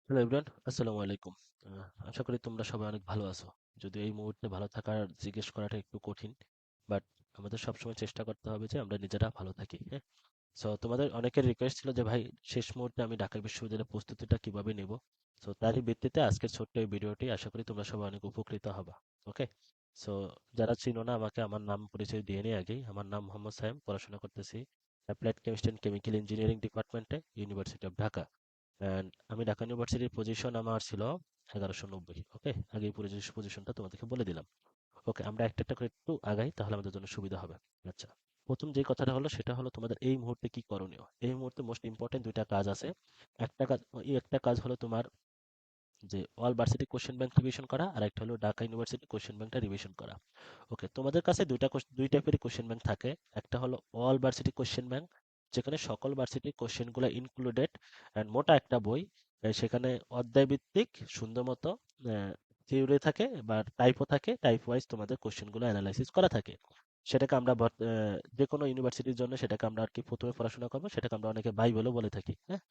Hello everyone, আসসালামু আলাইকুম। আশা করি তোমরা সবাই অনেক ভালো আছো। যদিও এই মুহূর্তে ভালো থাকার জিজ্ঞেস করাটা একটু কঠিন, বাট আমাদের সবসময় চেষ্টা করতে হবে যে আমরা নিজেরা ভালো থাকি। হ্যাঁ, সো তোমাদের অনেকের রিকোয়েস্ট ছিল যে ভাই শেষ মুহূর্তে আমি ঢাকা বিশ্ববিদ্যালয়ের প্রস্তুতিটা কিভাবে নেব। সো তারই ভিত্তিতে আজকের ছোট্ট এই ভিডিওটি, আশা করি তোমরা সবাই অনেক উপকৃত হবা। ওকে, সো যারা চিনো না আমাকে, আমার নাম পরিচয় দিয়ে নিই আগেই। আমার নাম মোহাম্মদ সায়েম, পড়াশোনা করতেছি applied chemistry and chemical engineering ডিপার্টমেন্টে, ইউনিভার্সিটি অফ ঢাকা। অ্যান্ড আমি ঢাকা ইউনিভার্সিটির পজিশন আমার ছিল 1190। ওকে, আগে এই পজিশনটা তোমাদেরকে বলে দিলাম। ওকে, আমরা একটা একটা করে একটু আগাই, তাহলে আমাদের জন্য সুবিধা হবে। আচ্ছা, প্রথম যে কথাটা হলো সেটা হলো তোমাদের এই মুহূর্তে কি করণীয়। এই মুহূর্তে মোস্ট ইম্পর্টেন্ট দুইটা কাজ আছে। একটা কাজ, এই একটা কাজ হলো তোমার যে all varsity question bank revision করা, আর একটা হলো ঢাকা ইউনিভার্সিটি কোশ্চেন ব্যাংকটা রিভিশন করা। ওকে, তোমাদের কাছে দুই টাইপের কোশ্চেন ব্যাংক থাকে। একটা হলো অল ভার্সিটি কোশ্চেন ব্যাংক, যেখানে সকল ভার্সিটির কোশ্চেনগুলো ইনক্লুডেড, এন্ড মোটা একটা বই। সেখানে অধ্যায় ভিত্তিক সুন্দর মতো থিওরি থাকে বা টাইপও থাকে, টাইপ ওয়াইজ তোমাদের কোশ্চেনগুলো অ্যানালাইসিস করা থাকে। সেটাকে আমরা যে কোনো ইউনিভার্সিটির জন্য সেটাকে আমরা আর কি প্রথমে পড়াশোনা করবো, সেটাকে আমরা অনেকে বাইবেলও বলে থাকি। হ্যাঁ,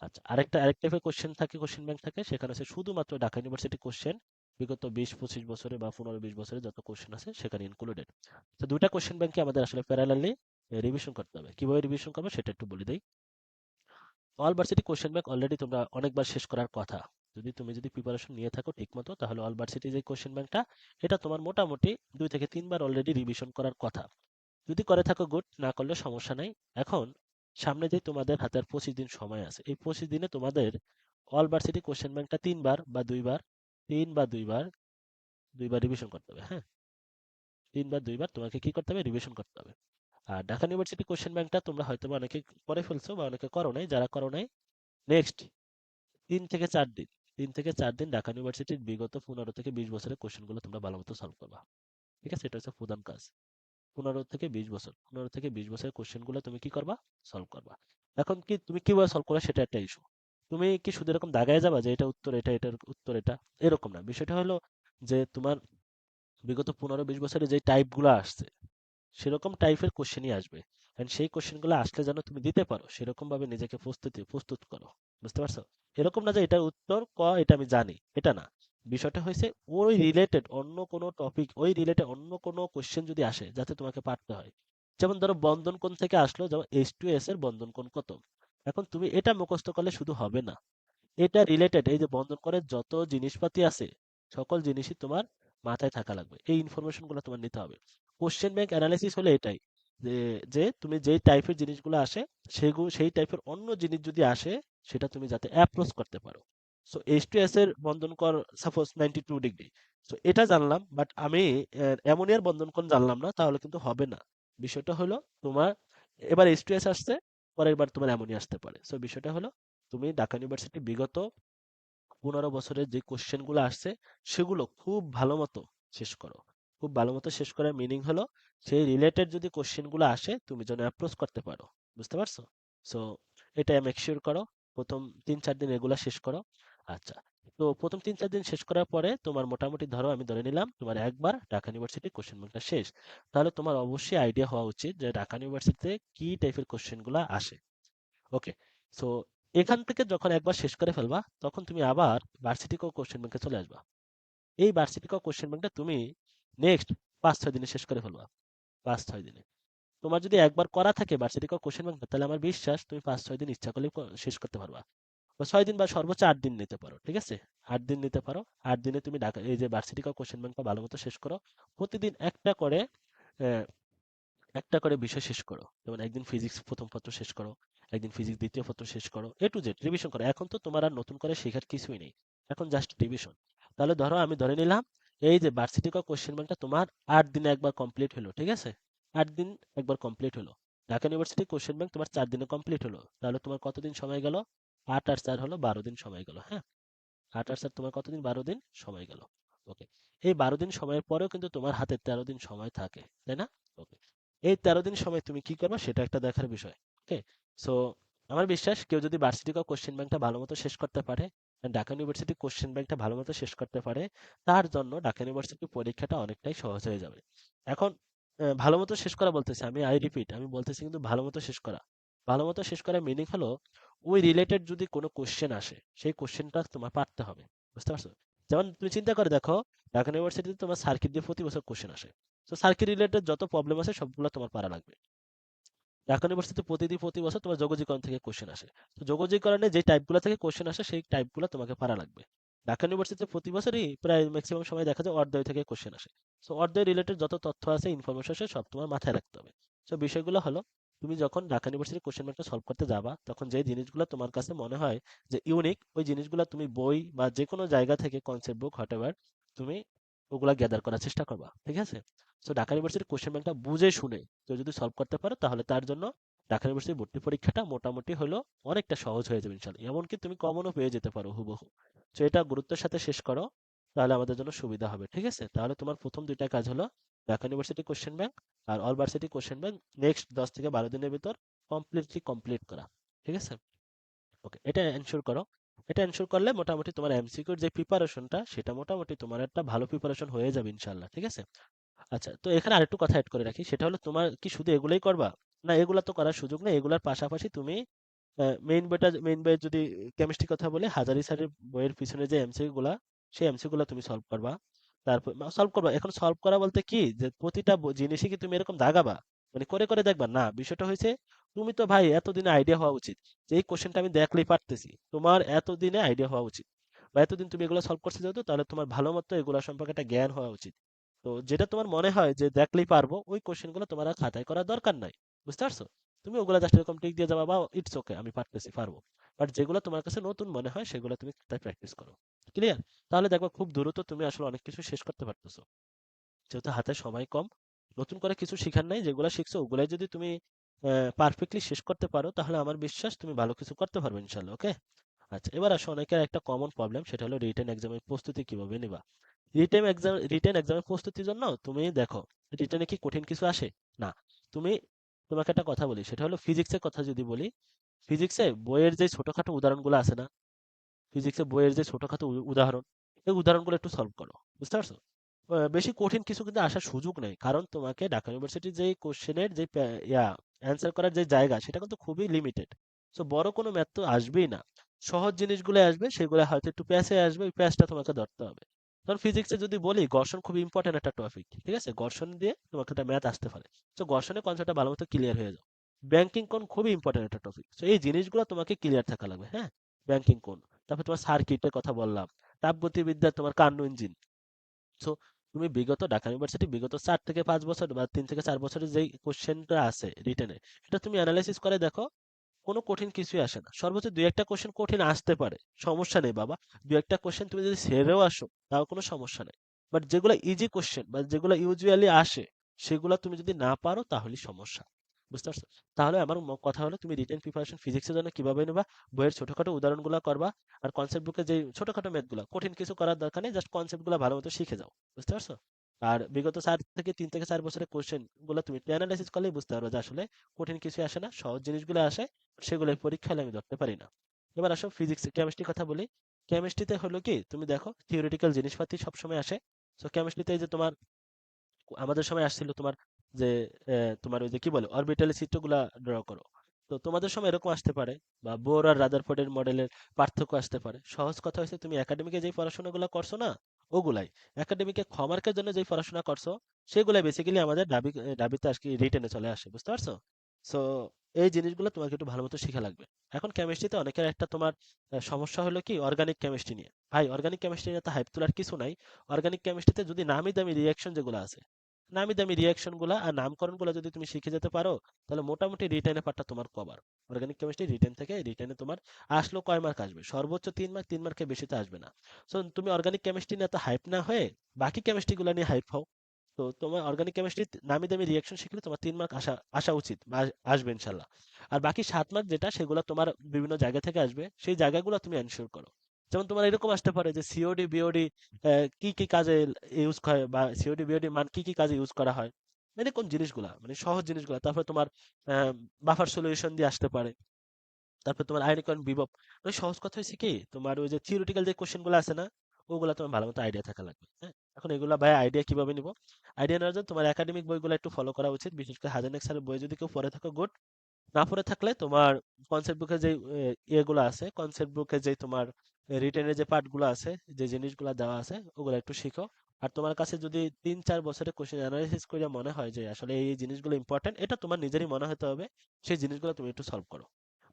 আচ্ছা, আরেক টাইপের কোশ্চেন থাকে, কোশ্চেন ব্যাংক থাকে, সেখানে হচ্ছে শুধুমাত্র ঢাকা ইউনিভার্সিটি কোশ্চেন, বিগত 20-25 বছরে বা 15-20 বছরে যত কোশ্চেন আছে সেখানে ইনক্লুডেড। তো দুইটা কোশ্চেন ব্যাংকে আমাদের আসলে প্যারালালি রিভিশন করতে হবে। কিভাবে রিভিশন করবে সেটা একটু বলে দেই। All varsity question bank already তোমরা অনেকবার শেষ করার কথা। তুমি যদি প্রিপারেশন নিয়ে থাকো ঠিক মতো, তাহলে অল ভার্সিটি যে কোশ্চেন ব্যাংকটা, এটা তোমার মোটামুটি 2 থেকে 3 বার অলরেডি রিভিশন করার কথা। যদি করে থাকো গুড, না করলে সমস্যা নাই। এখন সামনে যে তোমাদের হাতে আর 25 দিন সময় আছে, এই 25 দিনে তোমাদের অল ভার্সিটি কোশ্চেন ব্যাংকটা 3 বার বা 2 বার, 3 বা 2 বার, 2 বার রিভিশন করতে হবে। হ্যাঁ, 3 বা 2 বার তোমাকে কি করতে হবে, রিভিশন করতে হবে। আর ঢাকা ইউনিভার্সিটি কোশ্চেন ব্যাংকটা তোমরা হয়তো বা অনেকে করে ফেলছো বা অনেকে করো নাই। যারা করো নাই, নেক্সট 3 থেকে 4 দিন, 3 থেকে 4 দিন ঢাকা ইউনিভার্সিটির বিগত 15 থেকে 20 বছরের কোশ্চেন গুলো তোমরা ভালো মতো সলভ করবা। ঠিক আছে, এটা হচ্ছে প্রধান কাজ। 15 থেকে 20 বছর, 15 থেকে 20 বছরের কোশ্চেন গুলো তুমি কি করবা, সলভ করবা। এখন কি তুমি কিভাবে সলভ করবে সেটা একটা ইস্যু। তুমি কি শুধু এরকম দাগায় যাবা যে এটা উত্তর এটা, এটার উত্তর এটা, এরকম না। বিষয়টা হলো যে তোমার বিগত 15-20 বছরে যে টাইপ গুলো আসছে, সেরকম টাইপের কোশ্চেনই আসবে। এন্ড সেই কোশ্চেন গুলো আসলে যেন তুমি দিতে পারো, সেরকম ভাবে নিজেকে প্রস্তুত করো। বুঝতে পারছো? এরকম না যে এটার উত্তর এটা আমি জানি, এটা না। বিষয়টা হয়েছে ওই রিলেটেড অন্য কোনো টপিক, ওই রিলেটেড অন্য কোনো কোশ্চেন যদি আসে যাতে তোমাকে পারতে হয়। যেমন ধরো বন্ধন কোণ থেকে আসলো, যেমন H2S এর বন্ধন কোণ কত। এখন তুমি এটা মুখস্থ করলে শুধু হবে না, এটা রিলেটেড এই যে বন্ধন করে যত জিনিসপাতি আছে, সকল জিনিসই তোমার মাথায় থাকা লাগবে। এই ইনফরমেশন গুলো তোমার নিতে হবে। কোশ্চেন ব্যাংক অ্যানালাইসিস হলে এটাই, যে যে তুমি যেই টাইপের জিনিসগুলো আসে, সেই টাইপের অন্য জিনিস যদি আসে, সেটা তুমি যাতে অ্যাপ্রোচ করতে পারো। সো H2S এর বন্ধন কর সাপোজ 92 ডিগ্রি। সো এটা জানলাম, বাট আমি অ্যামোনিয়ার বন্ধন কোণ জানলাম না, তাহলে কিন্তু হবে না। বিষয়টা হলো তোমার এবার H2S আসছে, পরের বার তোমার অ্যামোনিয়া আসতে পারে। সো বিষয়টা হলো তুমি ঢাকা ইউনিভার্সিটি বিগত 15 বছরের যে কোশ্চেন গুলো আসছে, সেগুলো খুব ভালো মতো শেষ করো। খুব ভালো মতো শেষ করার মিনিং হলো সেই রিলেটেড যদি কোশ্চেন গুলো আসে তুমি যেন অ্যাপ্রোচ করতে পারো। বুঝতে পারছো? সো এটা মেক শিওর করো, প্রথম 3-4 দিন এগুলা শেষ করো। আচ্ছা, তো প্রথম 3-4 দিন শেষ করার পরে তোমার মোটামুটি ধরো, আমি ধরে নিলাম তোমার একবার ঢাকা ইউনিভার্সিটি কোশ্চেন ব্যাংকটা শেষ। তাহলে তোমার অবশ্যই আইডিয়া হওয়া উচিত যে ঢাকা ইউনিভার্সিটিতে কি টাইপের কোশ্চেন গুলা আসে। ওকে, সো এখান থেকে যখন একবার শেষ করে ফেলবা, তখন তুমি আবার ভার্সিটি ক কোশ্চেন ব্যাংকে চলে আসবা। এই ভার্সিটি ক কোশ্চেন ব্যাংকটা তুমি নেক্সট 5-6 দিনে শেষ করে ফেলবা। 5-6 দিনে তোমার যদি একবার করা থাকে ভার্সিটি ক কোশ্চেন ব্যাংক, তাহলে আমার বিশ্বাস তুমি 5-6 দিন ইচ্ছা করলে শেষ করতে পারবা। বা 6 দিন বা সর্বোচ্চ 8 দিন নিতে পারো। ঠিক আছে, 8 দিন নিতে পারো। 8 দিনে তুমি ঢাকা এই যে ভার্সিটি ক কোশ্চেন ব্যাংকটা ভালো মতো শেষ করো। প্রতিদিন একটা করে বিষয় শেষ করো। যেমন একদিন ফিজিক্স প্রথম পত্র শেষ করো, একদিন ফিজিক্স দ্বিতীয় পত্র শেষ করো, A to Z রিভিশন করো। এখন তো তোমার আর নতুন করে শেখার কিছুই নেই, এখন জাস্ট রিভিশন। তাহলে ধরো আমি ধরে নিলাম এই যে ভার্সিটি ক কোশ্চেন ব্যাংকটা তোমার 8 দিনে একবার কমপ্লিট হলো। ঠিক আছে, 8 দিন একবার কমপ্লিট হলো। ঢাকা ইউনিভার্সিটি কোশ্চেন ব্যাংক তোমার 4 দিনে কমপ্লিট হলো। তাহলে তোমার কতদিন সময় গেল? 8 আর 4 হলো 12 দিন সময় গেল। হ্যাঁ, 8 আর 4 তোমার কতদিন? 12 দিন সময় গেল। ওকে, এই 12 দিন সময়ের পরেও কিন্তু তোমার হাতে 13 দিন সময় থাকে, তাই না? ওকে, এই 13 দিন সময় তুমি কি করবে সেটা একটা দেখার বিষয়। ওকে, সো আমার বিশ্বাস কেউ যদি ভার্সিটি কোশ্চেন ব্যাংকটা ভালো মতো শেষ করতে পারে, and ঢাকা ইউনিভার্সিটি কোশ্চেন ব্যাংকটা ভালো মতো শেষ করতে পারে, তার জন্য ঢাকা ইউনিভার্সিটি পরীক্ষাটা অনেকটাই সহজ হয়ে যাবে। এখন ভালো মতো শেষ করা বলতেছি, আমি রিপিট, আমি বলতেছি কিন্তু ভালো মতো শেষ করা। ভালো মতো শেষ করার মিনিং হলো ওই রিলেটেড যদি কোনো কোশ্চেন আসে সেই কোশ্চেনটা তোমার পারতে হবে। বুঝতে পারছো? যেমন তুমি চিন্তা করে দেখো, ঢাকা ইউনিভার্সিটিতে তোমার সার্কিট দিয়ে প্রতি বছর কোশ্চেন আসে। তো সার্কিট রিলেটেড যত প্রবলেম আছে সবগুলো তোমার পারা লাগবে। ঢাকা ইউনিভার্সিটিতে প্রতি বছর তোমার যোগজীকরণ থেকে কোশ্চেন আসে। তো যোগজীকরণে যে টাইপগুলো থেকে কোশ্চেন আসে সেই টাইপগুলো তোমাকে পারা লাগবে। ঢাকা ইউনিভার্সিটিতে প্রতি বছরই প্রায় ম্যাক্সিমাম সময় দেখা যায় অর্ধয় থেকে কোশ্চেন আসে। সো অর্ধয় রিলেটেড যত তথ্য আছে, ইনফরমেশন আছে, সব তোমার মাথায় রাখতে হবে। সো বিষয়গুলো হলো, তুমি যখন ঢাকা ইউনিভার্সিটির কোশ্চেন ব্যাংকটা সলভ করতে যাবা, তখন যে জিনিসগুলো তোমার কাছে মনে হয় যে ইউনিক, ওই জিনিসগুলো তুমি বই বা যে কোনো জায়গা থেকে, কনসেপ্ট বুক হোয়াটএভার, তুমি ওগুলা গ্যাদার করার চেষ্টা করবা। ঠিক আছে? সো ঢাকা ইউনিভার্সিটির কোশ্চেন ব্যাংকটা বুঝে শুনে কেউ যদি সলভ করতে পারো, তাহলে তার জন্য ঢাকা ইউনিভার্সিটির ভর্তি পরীক্ষাটা মোটামুটি হলো অনেকটা সহজ হয়ে যাবে ইনশাল্লাহ। এমনকি তুমি কমনও পেয়ে যেতে পারো হুবহু। তো এটা গুরুত্বের সাথে শেষ করো, তাহলে আমাদের জন্য সুবিধা হবে। ঠিক আছে? তাহলে তোমার প্রথম দুইটা কাজ হলো ঢাকা ইউনিভার্সিটি কোশ্চেন ব্যাংক আর all varsity question bank next 10 থেকে 12 দিনের ভিতর কমপ্লিট করা। ঠিক আছে? ওকে, এটা এনশিওর করো। এটা এনশিওর করলে মোটামুটি তোমার এমসিকিউর যে প্রিপারেশনটা, সেটা মোটামুটি তোমার একটা ভালো প্রিপারেশন হয়ে যাবে ইনশাল্লাহ। ঠিক আছে? আচ্ছা, তো এখানে আরেকটু কথা এড করে রাখি, সেটা হলো তোমার কি শুধু এগুলোই করবা? না, এগুলা তো করার সুযোগ নেই। এগুলার পাশাপাশি তুমি মেইন বইয়ের যদি কেমিস্ট্রি কথা বলি, হাজারি স্যারের বইয়ের পিছনে যে এমসিকিউ গুলা, সেই এমসিকিউ গুলা তুমি সলভ করবা। তারপর সলভ করবা, এখন সলভ করা বলতে কি, যে প্রতিটা জিনিসই কি তুমি এরকম দাগাবা, মানে করে করে দেখবা না। বিষয়টা হয়েছে, তুমি তো ভাই এতদিনে আইডিয়া হওয়া উচিত যে এই কোশ্চেনটা আমি দেখলেই পারতেছি, তোমার এতদিনে আইডিয়া হওয়া উচিত, বা এতদিন তুমি এগুলো সলভ করছো যেহেতু, তাহলে তোমার ভালো মতো এগুলো সম্পর্কে একটা জ্ঞান হওয়া উচিত। তো যেটা তোমার মনে হয় যে দেখলেই পারবো, ওই কোশ্চেন গুলো তোমার আর খাতায় করার দরকার নাই। বুঝতে পারছো? তুমি ওগুলা জাস্ট এরকম টিক দিয়ে যাবা, বা ইটস ওকে আমি পারতেছি, পারবো। বাট যেগুলো তোমার কাছে নতুন মনে হয় সেগুলো তুমি খাতায় প্র্যাকটিস করো। ক্লিয়ার? তাহলে দেখবা খুব দ্রুত তুমি আসলে অনেক কিছু শেষ করতে পারতেছো, যেহেতু হাতে সময় কম। নতুন করে কিছু শিখার নাই, যেগুলো শিখছো ওগুলাই যদি তুমি পারফেক্টলি শেষ করতে পারো, তাহলে আমার বিশ্বাস তুমি ভালো কিছু করতে পারবে ইনশাল্লাহ। ওকে? আচ্ছা, এবার আসো অনেকের একটা কমন প্রবলেম, সেটা হলো রিটেন এক্সামের প্রস্তুতি কিভাবে নিবা। রিটেন এক্সামের প্রস্তুতির জন্য তুমি দেখো, রিটেনে কি কঠিন কিছু আসে? না। তুমি, তোমাকে একটা কথা বলি, সেটা হলো ফিজিক্সের কথা যদি বলি, ফিজিক্সে বইয়ের যে ছোটখাটো উদাহরণগুলো আছে না, ফিজিক্সের বইয়ের যে ছোটখাটো উদাহরণ, এই উদাহরণগুলো একটু সলভ করো। বুঝতে পারছো? বেশি কঠিন কিছু কিন্তু আসার সুযোগ নেই, কারণ তোমাকে ঢাকা ইউনিভার্সিটির যে কোশ্চেনের যে অ্যান্সার করার যে জায়গা, সেটা কিন্তু খুবই লিমিটেড। সো বড় কোনো ম্যাথ তো আসবেই না। সহজ জিনিসগুলো আসবে, সেগুলো হয়তো একটু প্যাসে আসবে, ওই প্যাসটা তোমাকে ধরতে হবে। কারণ ফিজিক্সে যদি বলি, ঘর্ষণ খুব ইম্পর্টেন্ট একটা টপিক। ঠিক আছে? ঘর্ষণ দিয়ে তোমাকে একটা ম্যাথ আসতে পারে। তো ঘর্ষণের কনসেপ্টটা ভালো মতো ক্লিয়ার হয়ে যাও। ব্যাংকিং কোণ খুবই ইম্পর্টেন্ট একটা টপিক। তো এই জিনিসগুলো তোমাকে ক্লিয়ার থাকা লাগবে। হ্যাঁ? ব্যাংকিং কোণ, তারপর তোমার সার্কিটের কথা বললাম, তাপগতিবিদ্যা, তোমার কার্নো ইঞ্জিন। সো তুমি বিগত ঢাকা ইউনিভার্সিটি বিগত 4 থেকে 5 বছর বা 3 থেকে 4 বছরের যেই কোশ্চেনটা আছে রিটেনে, এটা তুমি অ্যানালাইসিস করে দেখো, কোনো কঠিন কিছুই আসে না। সর্বোচ্চ দুই একটা কোশ্চেন কঠিন আসতে পারে, সমস্যা নেই বাবা। দুই একটা কোশ্চেন তুমি যদি সেরেও আসো, তাও কোনো সমস্যা নেই। বাট যেগুলো ইজি কোশ্চেন বা যেগুলো ইউজুয়ালি আসে, সেগুলো তুমি যদি না পারো, তাহলেই সমস্যা। বুঝতে পারছো? তাহলে আমার কথা হলো, তুমি রিটেন প্রিপারেশন ফিজিক্সের জন্য কিভাবে নেবা, বইয়ের ছোটখাটো উদাহরণগুলো করবা, আর কনসেপ্ট বুকে যে ছোটখাটো ম্যাথগুলো, কঠিন কিছু করার দরকার নেই, জাস্ট কনসেপ্টগুলো ভালো মতো শিখে যাও। বুঝতে পারছো? আর বিগত 3 থেকে 4 বছরের কোশ্চেন গুলো তুমি অ্যানালাইসিস করলেই বুঝতে পারবে যে আসলে কঠিন কিছু আসে না, সহজ জিনিসগুলো আসে, সেগুলো পরীক্ষা হলে আমি ধরতে পারি না। এবার আসো ফিজিক্স কেমিস্ট্রির কথা বলি। কেমিস্ট্রিতে হলো কি, তুমি দেখো থিওরিটিক্যাল জিনিসপাতি সবসময় আসে। তো কেমিস্ট্রিতে এই যে তোমার, আমাদের সময় আসছিল তোমার যে তোমার ওই যে কি বলে অরবিটালের চিত্রগুলা ড্র করো। তো তোমাদের সময় এরকম আসতে পারে, বা বোর আর রাদারফোর্ডের মডেলের পার্থক্য আসতে পারে। সহজ কথা হচ্ছে, তুমি একাডেমিকে যেই পড়াশোনাগুলো করছো না, ওগুলাই একাডেমিকে ক্ষমার্কের জন্য যেই পড়াশোনা করছো, সেগুলাই বেসিক্যালি আমাদের দাবিতে আজকে রিটেনে চলে আসে। বুঝতে পারছো? সো এই জিনিসগুলো তোমাকে একটু ভালো মতো শিখা লাগবে। এখন কেমিস্ট্রিতে অনেকের একটা তোমার সমস্যা হলো কি, অর্গানিক কেমিস্ট্রি নিয়ে। ভাই, অর্গানিক কেমিস্ট্রি নিয়ে তো হাইপ তোলার কিছু নাই। অর্গানিক কেমিস্ট্রিতে যদি নামি দামি রিয়াকশন যেগুলো আছে, নামি দামি রিয়াকশন গুলা আর নামকরণ গুলা যদি তুমি শিখে যেতে পারো, তাহলে মোটামুটি রিটেনে পারটা তোমার কভার। অর্গানিক কেমিস্ট্রি রিটেন থেকে, রিটেনে তোমার আসলো কয় মার্ক আসবে, সর্বোচ্চ 3 মার্ক, 3 মার্কের বেশি তো আসবে না। সো তুমি অর্গানিক কেমিস্ট্রি নিয়ে এত হাইপ না হয়ে বাকি কেমিস্ট্রি গুলা নিয়ে হাইপ হও। তো তোমার অর্গানিক কেমিস্ট্রি নামি দামি রিয়াকশন শিখলে তোমার 3 মার্ক আসা আসা উচিত, বা আসবে ইনশাল্লাহ। আর বাকি 7 মার্ক যেটা, সেগুলো তোমার বিভিন্ন জায়গা থেকে আসবে, সেই জায়গাগুলো তুমি এনশিওর করো। যেমন তোমার এরকম আসতে পারে যে সিওডি বিওডি কি কি কাজে ইউজ হয়, বা সিওডি বিওডি মান কি কি কাজে ইউজ করা হয়, এরকম জিনিসগুলা, মানে সহজ জিনিসগুলা। তারপর তোমার বাফার সলিউশন দিয়ে আসতে পারে। তারপর তোমার আয়নীকরণ বিভব। মানে সহজ কথা হচ্ছে কি, তোমার ওই যে থিওরিটিক্যাল যে কোশ্চেন গুলো আছে না, ওগুলা তোমার ভালো মতো আইডিয়া থাকা লাগবে। হ্যাঁ? এখন এগুলা ভাই আইডিয়া কিভাবে নিব? আইডিয়া নেওয়ার জন্য তোমার একাডেমিক বইগুলো একটু ফলো করা উচিত, বিশেষ করে হাজার স্যারের বই যদি কেউ পড়ে থাকো, গুড। না পড়ে থাকলে তোমার কনসেপ্ট বুকে যে ইয়েগুলো আছে, কনসেপ্ট বুকে যে তোমার রিটেনের যে পার্টগুলো আছে, যে জিনিসগুলো দেওয়া আছে, ওগুলো একটু শিখো। আর তোমার কাছে যদি 3-4 বছরের কোশ্চেন অ্যানালাইসিস করে মনে হয় যে আসলে এই জিনিসগুলো ইম্পর্টেন্ট, এটা তোমার নিজেরই মনে হতে হবে, সেই জিনিসগুলো তুমি একটু সলভ করো।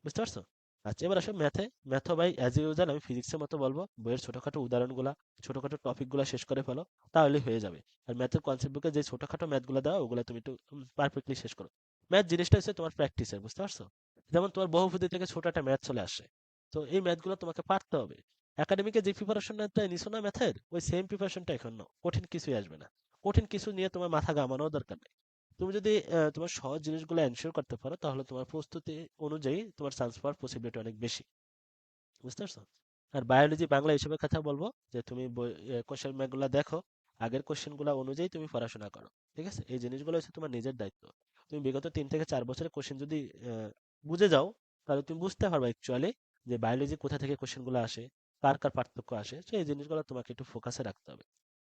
বুঝতে পারছো? আচ্ছা, এবার আসো ম্যাথে। ম্যাথও ভাই অ্যাজ ইউজুয়াল আমি ফিজিক্সের মতো বলবো, বইয়ের ছোটখাটো উদাহরণগুলা, ছোটখাটো টপিকগুলো শেষ করে ফেলো, তাহলেই হয়ে যাবে। আর ম্যাথের কনসেপ্ট বুকে যে ছোটখাটো ম্যাথগুলো দেওয়া, ওগুলো তুমি একটু পারফেক্টলি শেষ করো। ম্যাথ জিনিসটা হচ্ছে তোমার প্র্যাকটিসের, বুঝতে পারছো? যেমন তোমার বহুপদী থেকে ছোট একটা ম্যাথ চলে আসে, তো এই ম্যাথগুলো তোমাকে পারতে হবে। একাডেমিকে যে প্রিপারেশনটা নিছো না ম্যাথের, ওই সেম প্রিপারেশনটা এখন নাও, কঠিন কিছুই আসবে না। কঠিন কিছু নিয়ে তোমার মাথা ঘামানোর দরকার নেই। তুমি যদি তোমার সহজ জিনিসগুলো এনশিওর করতে পারো, তাহলে তোমার প্রস্তুতি অনুযায়ী তোমার চান্স পাওয়ার পসিবিলিটি অনেক বেশি। বুঝতে পারছো? আর বায়োলজি, বাংলা এসবের কথা বলবো যে তুমি কোশ্চেন ব্যাংকগুলো দেখো, আগের কোশ্চেনগুলো অনুযায়ী তুমি পড়াশোনা করো। ঠিক আছে? এই জিনিসগুলো হচ্ছে তোমার নিজের দায়িত্ব। তুমি বিগত 3 থেকে 4 বছরের কোশ্চেন যদি বুঝে যাও, তাহলে তুমি বুঝতে পারবে অ্যাকচুয়ালি যে বায়োলজি কোথা থেকে কোশ্চেনগুলো আসে, কার কার পার্থক্য আসে। তো এই জিনিসগুলো তোমাকে একটু ফোকাসে রাখতে হবে।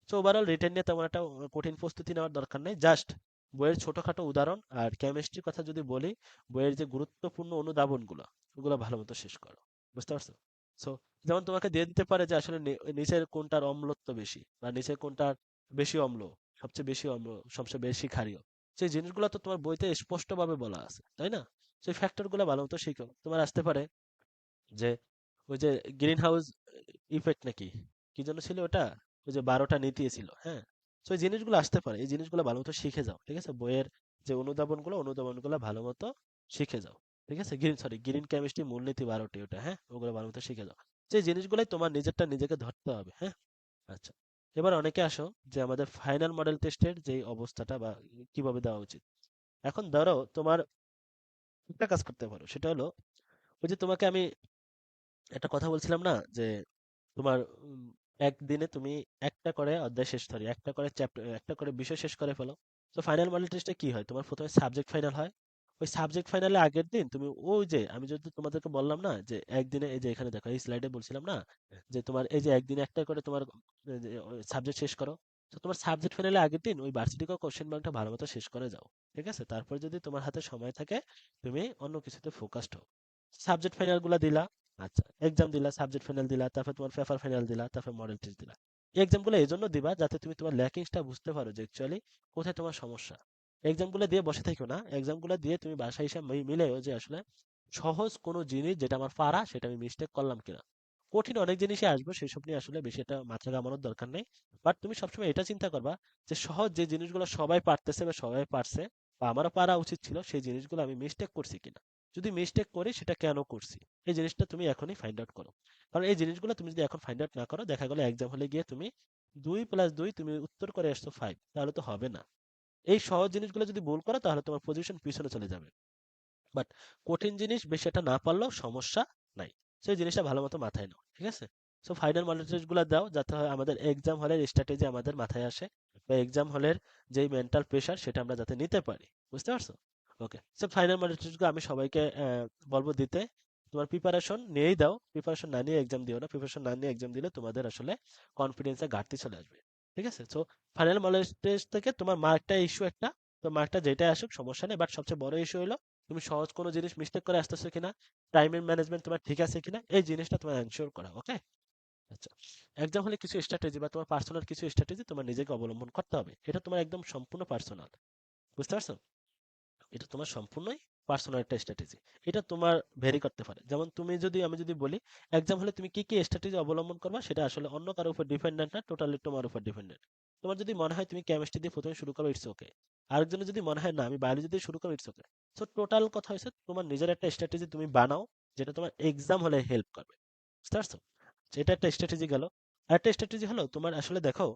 তো ওভারঅল রিটেন নিয়ে তেমন একটা কঠিন প্রস্তুতি নেওয়ার দরকার নেই, জাস্ট বইয়ের ছোটখাটো উদাহরণ আর কেমিস্ট্রির কথা যদি বলি, বইয়ের যে গুরুত্বপূর্ণ অনুধাবনগুলো, ওগুলো ভালো মতো শেষ করো। বুঝতে পারছো? সো যেমন তোমাকে দিয়ে দিতে পারে যে আসলে নিচের কোনটার অম্লত্ব বেশি, বা নিচের কোনটার বেশি অম্ল, সবচেয়ে বেশি অম্ল, সবচেয়ে বেশি ক্ষারীয়। সেই জিনিসগুলো তো তোমার বইতে স্পষ্টভাবে বলা আছে, তাই না? সেই ফ্যাক্টর গুলো ভালো মতো শিখো। তোমার আসতে পারে যে ওই যে গ্রিন হাউস ইফেক্ট নাকি কি জন্য ছিল ওটা, ওই যে 12টা নীতি ছিল, হ্যাঁ। তো এই জিনিসগুলো আসতে পারে, এই জিনিসগুলো ভালো মতো শিখে যাও। ঠিক আছে? বইয়ের যে অনুধাবনগুলো ভালো মতো শিখে যাও। ঠিক আছে? গ্রিন কেমিস্ট্রি মূলনীতি 12টি, ওটা হ্যাঁ, ওগুলো ভালো মতো শিখে যাও। যে জিনিসগুলোই তোমার নিজেরটা নিজেকে ধরতে হবে, হ্যাঁ। আচ্ছা, এবার অনেকে আসো যে আমাদের ফাইনাল মডেল টেস্টের যে অবস্থাটা বা কিভাবে দেওয়া উচিত। এখন ধরো তোমার একটা কাজ করতে পারো, সেটা হলো ওই যে তোমাকে আমি একটা কথা বলছিলাম না, যে তোমার একদিনে তুমি একটা করে অধ্যায় শেষ, সরি একটা করে চ্যাপ্টার, একটা করে বিষয় শেষ করে ফেলো। তো ফাইনাল মডেল টেস্টে কি হয়, তোমার প্রথমে সাবজেক্ট ফাইনাল হয়। ওই সাবজেক্ট ফাইনালে আগের দিন তুমি ওই যে আমি যদি তোমাদেরকে বললাম না যে একদিনে, এই যে এখানে দেখো এই স্লাইডে বলছিলাম না, যে তোমার এই যে একদিনে একটা করে তোমার সাবজেক্ট শেষ করো। তো তোমার সাবজেক্ট ফাইনালে আগের দিন ওই ভার্সিটি কোশ্চেন ব্যাংকটা ভালো মতো শেষ করে যাও। ঠিক আছে? তারপর যদি তোমার হাতে সময় থাকে, তুমি অন্য কিছুতে ফোকাসড হও। সাবজেক্ট ফাইনাল গুলা দিলা, আচ্ছা এক্সাম দিলা, সাবজেক্ট ফাইনাল দিলা, তারপর তোমার পেপার ফাইনাল দিলা, তারপর মডেল টেস্ট দিলা। এই এক্সাম গুলো এই জন্য দিবা যাতে তুমি তোমার ল্যাকিংসটা বুঝতে পারো যে অ্যাকচুয়ালি কোথায় তোমার সমস্যা। এক্সাম গুলো দিয়ে বসে থেকো না, এক্সাম গুলো দিয়ে তুমি বাসায় এসে মিলেও যে আসলে সহজ কোনো জিনিস যেটা আমার পারা, সেটা আমি মিস্টেক করলাম কিনা। কঠিন অনেক জিনিসই আসবে, সেসব নিয়ে আসলে বেশি একটা মাথা ঘামানোর দরকার নেই। বাট তুমি সবসময় এটা চিন্তা করবা যে সহজ যে জিনিসগুলো সবাই পারতেছে বা সবাই পারছে বা আমারও পারা উচিত ছিল, সেই জিনিসগুলো আমি মিস্টেক করছি কিনা। যদি মিস্টেক করি, সেটা কেন করছি, এই জিনিসটা তুমি এখনই ফাইন্ড আউট করো। কারণ এই জিনিসগুলো তুমি যদি এখন ফাইন্ড আউট না করো, দেখা গেলো এক্সাম হলে গিয়ে তুমি 2+2 তুমি উত্তর করে আসছো 5, তাহলে তো হবে না। এই সহজ জিনিসগুলো যদি ভুল করো, তাহলে তোমার পজিশন পিছনে চলে যাবে। বাট কঠিন জিনিস বেশি একটা না পারলেও সমস্যা নাই। সেই জিনিসটা ভালো মতো মাথায় নাও। ঠিক আছে? সো ফাইনাল মডেল টেস্ট গুলো দাও, যাতে হয় আমাদের এক্সাম হলের স্ট্র্যাটেজি আমাদের মাথায় আসে, বা এক্সাম হলের যেই মেন্টাল প্রেশার, সেটা আমরা যাতে নিতে পারি। বুঝতে পারছো? ওকে, সো ফাইনাল মডেল টেস্ট গুলো আমি সবাইকে বলবো দিতে। তোমার প্রিপারেশন নিয়েই দাও, প্রিপারেশন না নিয়ে এক্সাম দিও না। প্রিপারেশন না নিয়ে এক্সাম দিলে তোমাদের আসলে কনফিডেন্সে ঘাটতি চলে আসবে। ঠিক আছে? সো ফাইনাল মডেল টেস্ট থেকে তোমার মার্কটা ইস্যু একটা, তো মার্কটা যেটাই আসুক সমস্যা নেই, বাট সবচেয়ে বড় ইস্যু হলো তুমি সহজ কোনো জিনিস মিস্টেক করে আসতেছো কিনা, টাইমের ম্যানেজমেন্ট তোমার ঠিক আছে কিনা, এই জিনিসটা তোমার এনশিওর করা। ওকে? আচ্ছা, এক্সাম হলে কিছু স্ট্র্যাটেজি বা তোমার পার্সোনাল কিছু স্ট্র্যাটেজি তোমার নিজেকে অবলম্বন করতে হবে, এটা তোমার একদম সম্পূর্ণ পার্সোনাল। বুঝতে পারছো? এটা তোমার সম্পূর্ণই পার্সোনাল একটা স্ট্র্যাটেজি। এটা তোমার ভেরি করতে পারে। যেমন তুমি যদি, আমি যদি বলি এক্সাম হলে তুমি কি কি স্ট্র্যাটেজি অবলম্বন করবা, সেটা আসলে অন্য কারোর উপর ডিপেন্ডেন্ট না, টোটালি তোমার উপর ডিপেন্ডেন্ট। তোমার যদি মনে হয় তুমি কেমিস্ট্রি দিয়ে প্রথমে শুরু করো, ইটস ওকে। আরেকজনের যদি মনে হয় না আমি বায়োলজি দিয়ে শুরু করবো, ইটস ওকে। সো টোটাল কথা হচ্ছে তোমার নিজের একটা স্ট্র্যাটেজি তুমি বানাও, যেটা তোমার এক্সাম হলে হেল্প করবে। বুঝতে পারছো? এটা একটা স্ট্র্যাটেজি গেল। আরেকটা স্ট্র্যাটেজি হলো তোমার আসলে দেখো,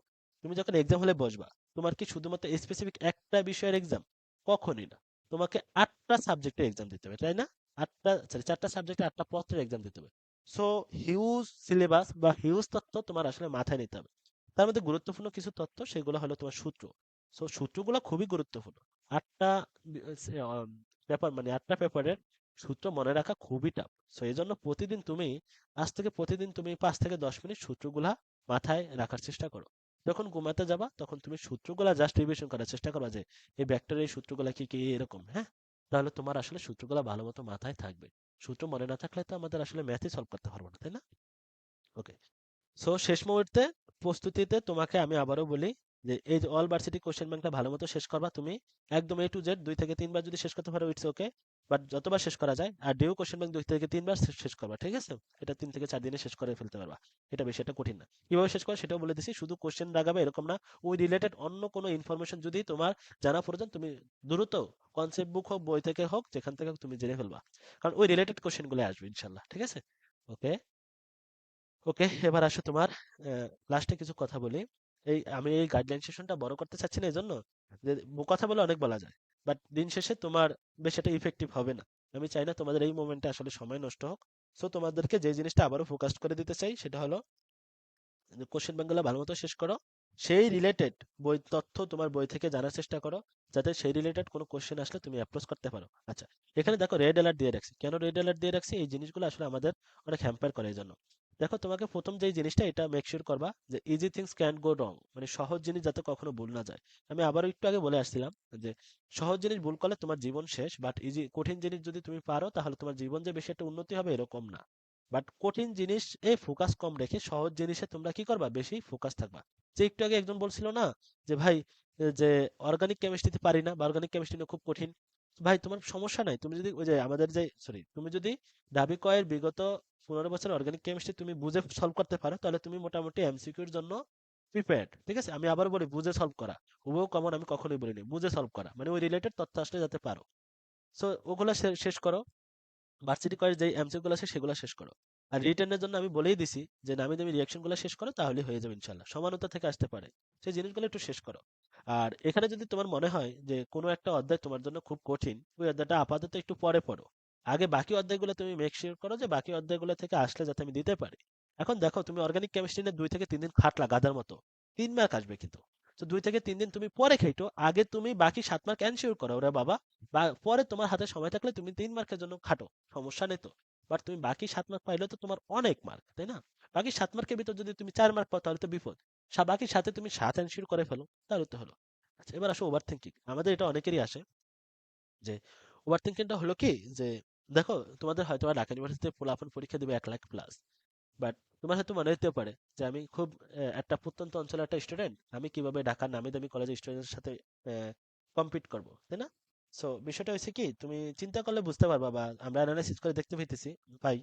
তুমি যখন এক্সাম হলে বসবা, তোমার কি শুধুমাত্র স্পেসিফিক একটা বিষয়ের এক্সাম? কখনই না। তোমাকে 8টা সাবজেক্টের এক্সাম দিতে হবে, তাই না? 8টা, সরি 4টা সাবজেক্টে 8টা পত্রের এক্সাম দিতে হবে। সো হিউজ সিলেবাস বা হিউজ তথ্য তোমার আসলে মাথায় নিতে হবে। তার মধ্যে গুরুত্বপূর্ণ কিছু তথ্য, সেগুলো হলো তোমার সূত্র। সো সূত্রগুলো খুবই গুরুত্বপূর্ণ। 8টা পেপার, মানে 8টা পেপারের সূত্র মনে রাখা খুবই টাফ। সো এই জন্য প্রতিদিন তুমি, আজ থেকে প্রতিদিন তুমি 5 থেকে 10 মিনিট সূত্রগুলা মাথায় রাখার চেষ্টা করো। যখন ঘুমাতে যাবা, তখন তুমি সূত্রগুলা জাস্ট রিভিশন করার চেষ্টা করবা, যে এই ভেক্টরের এই সূত্রগুলা কি কি এরকম, হ্যাঁ। তাহলে তোমার আসলে সূত্রগুলো ভালো মতো মাথায় থাকবে। সূত্র মনে না থাকলে তো আমাদের আসলে ম্যাথই সলভ করতে পারবো না, তাই না? ওকে। সো শেষ মুহূর্তে প্রস্তুতিতে তোমাকে আমি আবারও বলি যে এই যে অল ভার্সিটি কোশ্চেন ব্যাংকটা ভালো মতো শেষ করবা তুমি। একদম এ টু জেড 2 থেকে 3 বার যদি শেষ করতে পারো ইটস ওকে, বাট যতবার শেষ করা যায়। আর ডিউ কোশ্চেন ব্যাংক 2 থেকে 3 বার শেষ করবা, ঠিক আছে? এটা 3 থেকে 4 দিনে শেষ করে ফেলতে পারবা। এটা বেশি একটা কঠিন না। কিভাবে শেষ করে সেটাও বলে দিছি, শুধু কোশ্চেন দাগাবে এরকম না। ওই রিলেটেড অন্য কোনো ইনফরমেশন যদি তোমার জানা প্রয়োজন, তুমি দ্রুত কনসেপ্ট বুক হোক, বই থেকে হোক, যেখান থেকে হোক তুমি জেনে ফেলবা। কারণ ওই রিলেটেড কোশ্চেন গুলো আসবে ইনশাল্লাহ, ঠিক আছে? ওকে। ওকে, এবার আসো তোমার লাস্টে কিছু কথা বলি। আমি এই গাইডলাইন সেশনটা বড় করতে চাচ্ছি না, এজন্য যে কথা বলে অনেক বলা যায়, বাট দিন শেষে তোমার বেশ একটা ইফেক্টিভ হবে না। আমি চাই না তোমাদের এই মোমেন্টে আসলে সময় নষ্ট হোক। সো তোমাদেরকে যে জিনিসটা আবারও ফোকাস করে দিতে চাই সেটা হলো কোশ্চেন ব্যাংকগুলো ভালো মতো শেষ করো। সেই রিলেটেড বই তথ্য তোমার বই থেকে জানার চেষ্টা করো, যাতে সেই রিলেটেড কোনো কোশ্চেন আসলে তুমি অ্যাপ্রোচ করতে পারো। আচ্ছা, এখানে দেখো রেড অ্যালার্ট দিয়ে রাখছি। কেন রেড অ্যালার্ট দিয়ে রাখছি? এই জিনিসগুলো আসলে আমাদের অনেক হ্যাম্পার করে এই জন্য। দেখো, তোমাকে প্রথম যেই জিনিসটা, এটা মেক শিওর করবা যে ইজি থিংস ক্যান গো রং, মানে সহজ জিনিস যাতে কখনো ভুল না যায়। আমি আবারও একটু আগে বলে আসছিলাম যে সহজ জিনিস ভুল করলে তোমার জীবন শেষ, বাট ইজি কঠিন জিনিস যদি তুমি পারো তাহলে তোমার জীবন যে বেশি একটা উন্নতি হবে এরকম না। বাট কঠিন জিনিস এ ফোকাস কম রেখে সহজ জিনিসে তোমরা কি করবা, বেশি ফোকাস থাকবা। যে একটু আগে একজন বলছিল না যে ভাই, যে অর্গানিক কেমিস্ট্রিতে পারি না বা অর্গানিক কেমিস্ট্রি খুব কঠিন। ভাই, তোমার সমস্যা নাই, তুমি যদি ওই যে আমাদের যে সরি তুমি যদি দাবি কয়ের বিগত 15 বছর অর্গানিক কেমিস্ট্রি তুমি বুঝে সলভ করতে পারো, তাহলে তুমি মোটামুটি এমসিকিউর জন্য প্রিপেয়ার্ড, ঠিক আছে? আমি আবার বলি, বুঝে সলভ করা। হুবহু কমন আমি কখনোই বলিনি, বুঝে সলভ করা মানে ওই রিলেটেড তথ্য আসলে যাতে পারো। সো ওগুলা শেষ করো। ভার্সিটি কলেজ যে এমসিকিউ গুলো আছে সেগুলো শেষ করো। আর রিটেনের জন্য আমি বলেই দিছি যে নামি দামি রিয়াকশন গুলো শেষ করো, তাহলে হয়ে যাবে ইনশাল্লাহ। সমানতা থেকে আসতে পারে, সেই জিনিসগুলো একটু শেষ করো। আর এখানে যদি তোমার মনে হয় যে কোনো একটা অধ্যায় তোমার জন্য খুব কঠিন, ওই অধ্যায়টা আপাতত একটু পরে পড়ো। আগে বাকি অধ্যায়গুলো তুমি মেক শিওর করো যে বাকি অধ্যায়গুলো থেকে আসলে যাতে আমি দিতে পারি। এখন দেখো, তুমি অর্গানিক কেমিস্ট্রি নিয়ে 2 থেকে 3 দিন খাটলা গাধার মতো, 3 মার্ক আসবে কিন্তু। তো 2 থেকে 3 দিন তুমি পরে খাইটো, আগে তুমি বাকি 7 মার্ক এনশিওর করো ওরে বাবা। বা পরে তোমার হাতে সময় থাকলে তুমি 3 মার্কের জন্য খাটো, সমস্যা নেই তো। বাট তুমি বাকি 7 মার্ক পাইলে তো তোমার অনেক মার্ক, তাই না? বাকি 7 মার্কের ভিতর যদি তুমি 4 মার্ক পাও তাহলে তো বিপদ। বাকি সাথে তুমি 7 এনশিওর করে ফেলো, তাহলে তো হলো। আচ্ছা, এবার আসো ওভার থিঙ্কিং। আমাদের এটা অনেকেরই আসে যে ওভার থিঙ্কিংটা হলো কি, যে দেখো, তোমাদের হয়তো ঢাকা ইউনিভার্সিটিতে ফলাফল পরীক্ষা দিবে 1 লাখ প্লাস। বাট তোমার হয়তো মনে হতে পারে যে আমি খুব একটা প্রত্যন্ত অঞ্চলের একটা স্টুডেন্ট, আমি কিভাবে ঢাকার নামি দামি কলেজের স্টুডেন্টের সাথে কম্পিট করব, তাই না? সো বিষয়টা হচ্ছে কি, তুমি চিন্তা করলে বুঝতে পারবা বা আমরা অ্যানালাইসিস করে দেখতে পাইতেছি ভাই,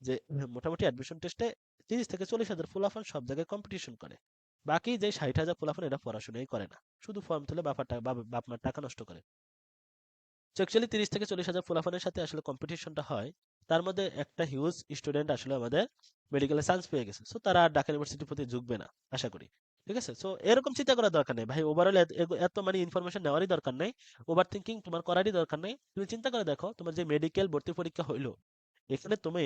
যে মোটামুটি অ্যাডমিশন টেস্টে 30 থেকে 40 হাজার ফুলাফান সব জায়গায় কম্পিটিশন করে। বাকি যে 60 হাজার ফুলাফান এরা পড়াশোনাই করে না, শুধু ফর্ম তুলে বাপ মার টাকা নষ্ট করে। তো অ্যাকচুয়ালি 30 থেকে 40 হাজার ফুলাফানের সাথে আসলে কম্পিটিশনটা হয়। তার মধ্যে একটা হিউজ স্টুডেন্ট আসলে আমাদের মেডিকেলে চান্স পেয়ে গেছে, সো তারা আর ঢাকা ইউনিভার্সিটির প্রতি ঝুঁকবে না আশা করি। ঠিক আছে? সো এরকম চিন্তা করার দরকার নেই ভাই, ওভারঅল এত মানে ইনফরমেশন নেওয়ারই দরকার নেই। ওভার থিঙ্কিং তোমার করারই দরকার নেই। তুমি চিন্তা করে দেখো, তোমার যে মেডিকেল ভর্তি পরীক্ষা হইলো, এখানে তুমি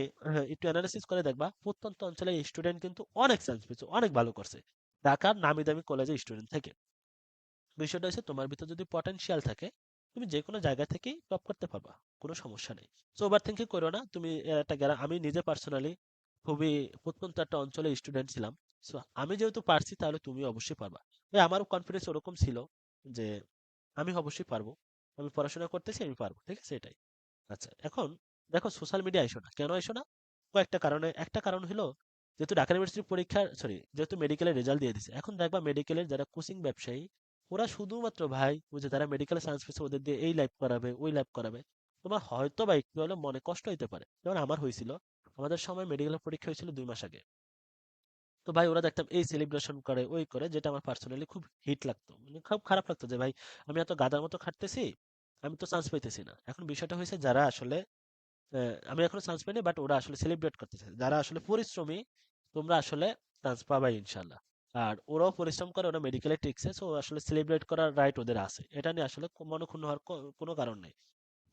একটু অ্যানালিসিস করে দেখবা প্রত্যন্ত অঞ্চলের স্টুডেন্ট কিন্তু অনেক চান্স পেয়েছে, অনেক ভালো করছে ঢাকার নামি দামি কলেজের স্টুডেন্ট থেকে। বিষয়টা হচ্ছে, তোমার ভিতর যদি পটেনশিয়াল থাকে, তুমি যে কোনো জায়গা থেকেই টপ করতে পারবা, কোনো সমস্যা নেই। সো ওভার থিঙ্কিং করো না তুমি। একটা আমি নিজে পার্সোনালি খুবই প্রত্যন্ত একটা অঞ্চলের স্টুডেন্ট ছিলাম। সো আমি যেহেতু পারছি, তাহলে তুমি অবশ্যই পারবা। আমারও কনফিডেন্স ওরকম ছিল যে আমি অবশ্যই পারবো, আমি পড়াশোনা করতেছি, আমি পারবো, ঠিক আছে? এটাই। আচ্ছা, এখন দেখো, সোশ্যাল মিডিয়া আইসো না, কেন আইসো না? কয়েকটা কারণে। একটা কারণ হলো, যেহেতু ঢাকা ইউনিভার্সিটির পরীক্ষার যেহেতু মেডিকেলের রেজাল্ট দিয়ে দিছে, এখন দেখবা মেডিকেলের যারা কোচিং ব্যবসায়ী, ওরা শুধুমাত্র ভাই ওই যে যারা মেডিকেলে চান্স পেয়েছে ওদের দিয়ে এই লাইভ করাবে, ওই লাইভ করাবে। তোমার হয়তো বা একটু হলে মনে কষ্ট হইতে পারে, যেমন আমার হয়েছিল। আমাদের সময় মেডিকেলের পরীক্ষা হয়েছিল 2 মাস আগে। তো ভাই, ওরা দেখতাম এই সেলিব্রেশন করে, ওই করে, যেটা আমার পার্সোনালি খুব হিট লাগতো, মানে খুব খারাপ লাগতো যে ভাই, আমি এত গাদার মতো খাটতেছি, আমি তো চান্স পাইতেছি না। এখন বিষয়টা হয়েছে, যারা আসলে আমি এখনো চান্স পাইনি, বাট ওরা আসলে সেলিব্রেট করতেছে, যারা আসলে পরিশ্রমী, তোমরা আসলে চান্স পাবাই ইনশাল্লাহ। আর ওরাও পরিশ্রম করে, ওরা মেডিকেলে টিকছে, সো আসলে সেলিব্রেট করার রাইট ওদের আছে, এটা নিয়ে আসলে মনক্ষুণ্ণ হওয়ার কোনো কারণ নেই।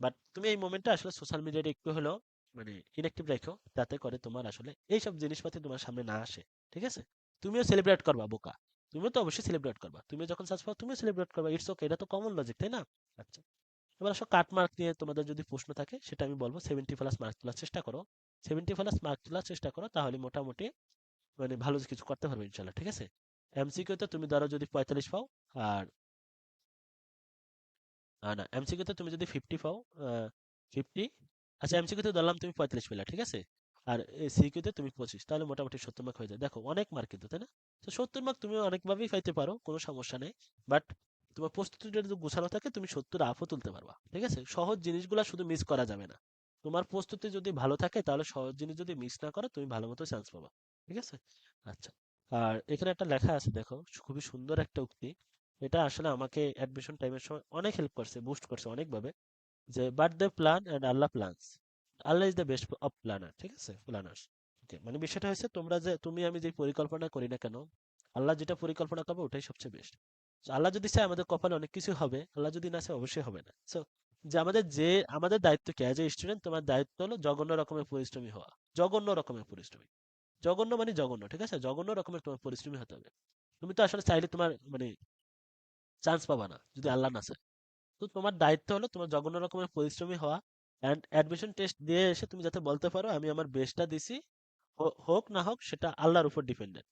বাট তুমি এই মোমেন্টে আসলে সোশ্যাল মিডিয়াটা একটু হলেও মানে ইনঅ্যাক্টিভ রাখো, যাতে করে তোমার আসলে এইসব জিনিসপাতি তোমার সামনে না আসে, ঠিক আছে? তুমিও সেলিব্রেট করবা বোকা, তুমিও তো অবশ্যই সেলিব্রেট করবা, তুমি যখন চান্স পাও তুমিও সেলিব্রেট করবা, ইটস ওকে, এটা তো কমন লজিক, তাই না? আচ্ছা, এবার আসো কাট মার্ক নিয়ে তোমাদের যদি প্রশ্ন থাকে, সেটা আমি বলবো 70 প্লাস মার্ক তোলার চেষ্টা করো। 70 প্লাস মার্ক তোলার চেষ্টা করো, তাহলে মোটামুটি মানে ভালো কিছু করতে পারবে ইনশাল্লাহ, ঠিক আছে? এমসিকিউ তে তুমি ধরো যদি 45 পাও, আর না, এমসিকিউ তে তুমি যদি 50 পাও, 50, আচ্ছা এমসিকিউ তে ধরলাম তুমি 45 পেলা, ঠিক আছে? আর সিকিউ তে তুমি 25, তাহলে মোটামুটি 70 মার্ক হয়ে যায়। দেখো অনেক মার্ক কিন্তু, তাই না? তো 70 মার্ক তুমি অনেকভাবেই পাইতে পারো, কোনো সমস্যা নেই। বাট তোমার প্রস্তুতিটা যদি গোছানো থাকে তুমি 70 আপও তুলতে পারবা, ঠিক আছে? সহজ জিনিসগুলা শুধু মিস করা যাবে না। তোমার প্রস্তুতি যদি ভালো থাকে তাহলে সহজ জিনিস যদি মিস না করো তুমি ভালো মতো চান্স পাবা, ঠিক আছে? আচ্ছা, আর এখানে একটা লেখা আছে দেখো, খুবই সুন্দর একটা উক্তি। এটা আসলে আমাকে অ্যাডমিশন টাইমের সময় অনেক হেল্প করছে, বুস্ট করছে অনেকভাবে। যে but they plan and Allah plans, Allah is the best of planner, ঠিক আছে? প্ল্যানার্স। ওকে, মানে বিষয়টা হচ্ছে তোমরা যে তুমি আমি যে পরিকল্পনা করি না কেন, আল্লাহ যেটা পরিকল্পনা করবে ওটাই সবচেয়ে বেস্ট। আল্লাহ যদি চায় আমাদের কপালে অনেক কিছু হবে, আল্লাহ যদি না চায় অবশ্যই হবে না। সো যে আমাদের দায়িত্ব কি অ্যাজ এ স্টুডেন্ট, তোমার দায়িত্ব হলো জঘন্য রকমের পরিশ্রমী হওয়া। জঘন্য রকমের পরিশ্রমী, জঘন্য মানে জঘন্য, ঠিক আছে? জঘন্য রকমের তোমার পরিশ্রমী হতে হবে। তুমি তো আসলে চাইলে তোমার মানে চান্স পাবা না যদি আল্লাহ না চায়। তো তোমার দায়িত্ব হলো তোমার জঘন্য রকমের পরিশ্রমী হওয়া, এন্ড অ্যাডমিশন টেস্ট দিয়ে এসে তুমি যাতে বলতে পারো আমি আমার বেস্টটা দিছি, হোক না হোক সেটা আল্লাহর উপর ডিপেন্ডেন্ট।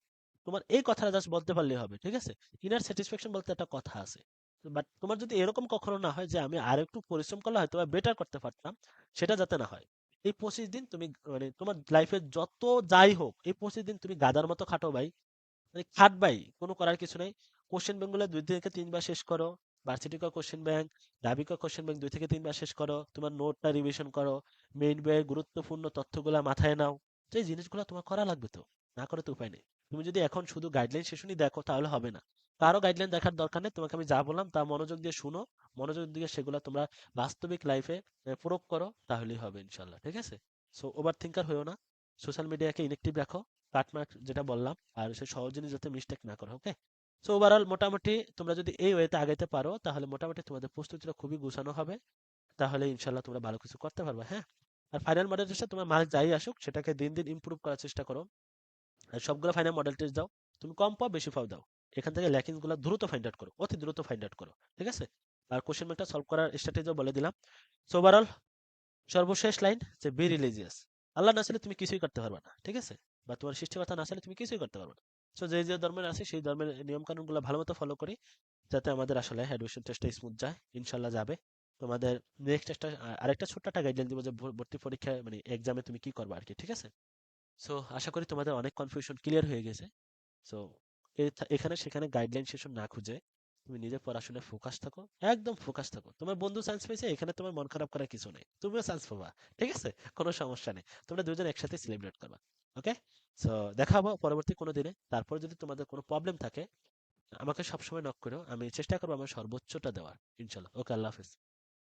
তোমার এই কথাটা জাস্ট বলতে পারলেই হবে, ঠিক আছে? ইনার স্যাটিসফ্যাকশন বলতে একটা কথা আছে। বাট তোমার যদি এরকম কখনো না হয় যে আমি আর একটু পরিশ্রম করলে হয়তো বেটার করতে পারতাম, সেটা যাতে না হয়। এই 25 দিন তুমি মানে তোমার লাইফে যত যাই হোক, এই 25 দিন তুমি গাধার মতো খাটো ভাই, মানে খাটবাই, কোনো করার কিছু নাই। কোশ্চেন ব্যাংকগুলো 2 থেকে 3 বার শেষ করো। ভার্সিটি ক কোশ্চেন ব্যাংক, ঢাবি ক কোশ্চেন ব্যাংক 2 থেকে 3 বার শেষ করো। তোমার নোটটা রিভিশন করো। মেইন বইয়ের গুরুত্বপূর্ণ তথ্যগুলা মাথায় নাও। তো এই জিনিসগুলো তোমার করা লাগবে তো, না করে তো উপায় নেই। তুমি যদি এখন শুধু গাইডলাইন সেশনই দেখো তাহলে হবে না। কারো গাইডলাইন দেখার দরকার নেই, তোমাকে আমি যা বললাম তা মনোযোগ দিয়ে শুনো। মনোযোগ দিয়ে সেগুলো তোমরা বাস্তবিক লাইফে প্রয়োগ করো, তাহলেই হবে ইনশাল্লাহ, ঠিক আছে? সো ওভার থিঙ্কার হয়েও না। সোশ্যাল মিডিয়াকে ইনএক্টিভ রাখো, কাটমার্ক যেটা বললাম, আর সে সহজ জিনিস যাতে মিস্টেক না করো, ওকে? সো ওভারঅল মোটামুটি তোমরা যদি এই ওয়েতে আগাইতে পারো তাহলে মোটামুটি তোমাদের প্রস্তুতিটা খুবই গুছানো হবে। তাহলে ইনশাল্লাহ তোমরা ভালো কিছু করতে পারবে, হ্যাঁ? আর ফাইনাল মডেল টেস্টে তোমার মার্ক যাই আসুক সেটাকে দিন দিন ইমপ্রুভ করার চেষ্টা করো। আর সবগুলো ফাইনাল মডেল টেস্ট দাও। তুমি কম পাও বেশি পাও দাও। এখান থেকে ল্যাকিংস গুলো দ্রুত ফাইন্ড আউট করো, অতি দ্রুত ফাইন্ড আউট করো, ঠিক আছে? আর কোশ্চেন ব্যাংকটা সলভ করার স্ট্র্যাটেজিও বলে দিলাম। সো ওভারঅল সর্বশেষ লাইন, যে বি রিলিজিয়াস। আল্লাহ না চাইলে তুমি কিছুই করতে পারবে না, ঠিক আছে? বা তোমার সৃষ্টিকর্তা না চাইলে তুমি কিছুই করতে পারবে না। সো যে যে ধর্মের আছে সেই ধর্মের নিয়ম কানুন গুলো ভালো মতো ফলো করি, যাতে আমাদের আসলে অ্যাডমিশন টেস্টটা স্মুথ যায়, ইনশাল্লাহ যাবে। তোমাদের নেক্সট একটা আরেকটা ছোট্ট একটা গাইডলাইন দিব যে ভর্তি পরীক্ষায় মানে এক্সামে তুমি কি করবে আর কি, ঠিক আছে? সো আশা করি তোমাদের অনেক কনফিউশন ক্লিয়ার হয়ে গেছে। সো এখানে সেখানে গাইডলাইন সেশন না খুঁজে তুমি নিজের পড়াশোনায় ফোকাস থাকো, একদম ফোকাস থাকো। তোমার বন্ধু চান্স পেয়েছে, এখানে তোমার মন খারাপ করার কিছু নেই, তুমিও চান্স পাবা, ঠিক আছে? কোনো সমস্যা নেই, তোমরা দুজন একসাথে সেলিব্রেট করবা, ওকে? সো দেখা হবো পরবর্তী কোনো দিনে। তারপর যদি তোমাদের কোনো প্রবলেম থাকে আমাকে সবসময় নক করো, আমি চেষ্টা করবো আমার সর্বোচ্চটা দেওয়ার, ইনশাল্লাহ। ওকে, আল্লাহ হাফেজ।